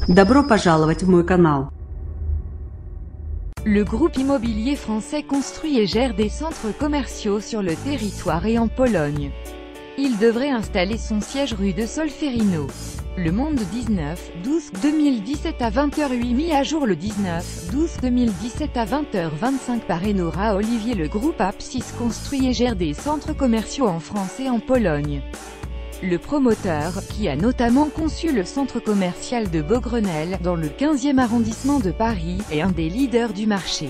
Добро пожаловать в мой канал. Le groupe immobilier français construit et gère des centres commerciaux sur le territoire et en Pologne. Il devrait installer son siège rue de Solferino. Le Monde 19/12/2017 à 20h08 mis à jour le 19/12/2017 à 20h25 par Enora Olivier. Le groupe Apsis construit et gère des centres commerciaux en France et en Pologne. Le promoteur, qui a notamment conçu le centre commercial de Beaugrenelle, dans le 15e arrondissement de Paris, est un des leaders du marché.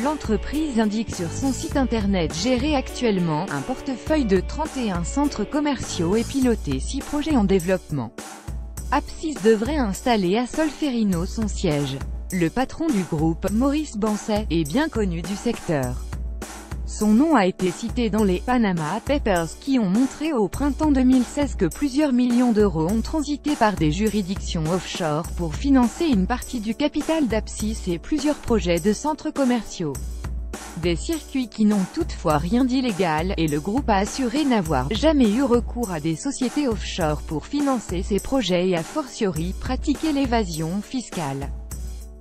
L'entreprise indique sur son site internet gérer actuellement un portefeuille de 31 centres commerciaux et piloter 6 projets en développement. Apsis devrait installer à Solferino son siège. Le patron du groupe, Maurice Bancet, est bien connu du secteur. Son nom a été cité dans les Panama Papers qui ont montré au printemps 2016 que plusieurs millions d'euros ont transité par des juridictions offshore pour financer une partie du capital d'Apsis et plusieurs projets de centres commerciaux. Des circuits qui n'ont toutefois rien d'illégal, et le groupe a assuré n'avoir jamais eu recours à des sociétés offshore pour financer ses projets et a fortiori pratiquer l'évasion fiscale.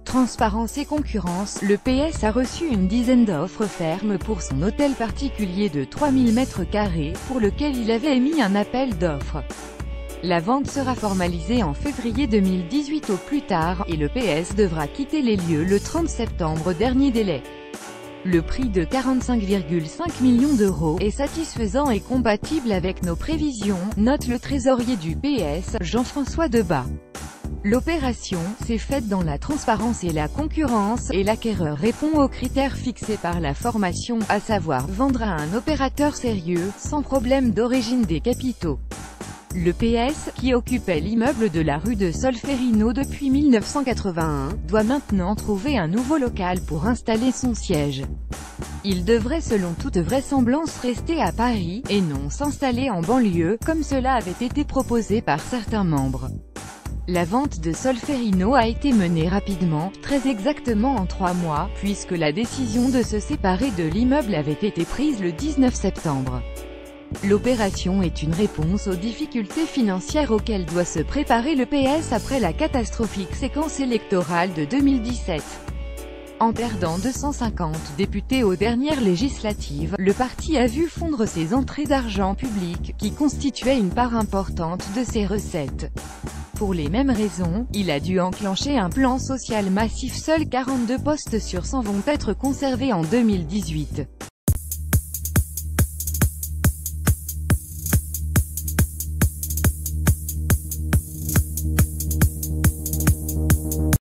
Transparence et concurrence, le PS a reçu une dizaine d'offres fermes pour son hôtel particulier de 3000 m², pour lequel il avait émis un appel d'offres. La vente sera formalisée en février 2018 au plus tard, et le PS devra quitter les lieux le 30 septembre dernier délai. Le prix de 45,5 millions d'euros est satisfaisant et compatible avec nos prévisions, note le trésorier du PS, Jean-François Debat. L'opération s'est faite dans la transparence et la concurrence, et l'acquéreur répond aux critères fixés par la formation, à savoir vendre à un opérateur sérieux, sans problème d'origine des capitaux. Le PS, qui occupait l'immeuble de la rue de Solferino depuis 1981, doit maintenant trouver un nouveau local pour installer son siège. Il devrait selon toute vraisemblance rester à Paris, et non s'installer en banlieue, comme cela avait été proposé par certains membres. La vente de Solferino a été menée rapidement, très exactement en 3 mois, puisque la décision de se séparer de l'immeuble avait été prise le 19 septembre. L'opération est une réponse aux difficultés financières auxquelles doit se préparer le PS après la catastrophique séquence électorale de 2017. En perdant 250 députés aux dernières législatives, le parti a vu fondre ses entrées d'argent public, qui constituaient une part importante de ses recettes. Pour les mêmes raisons, il a dû enclencher un plan social massif. Seuls 42 postes sur 100 vont être conservés en 2018.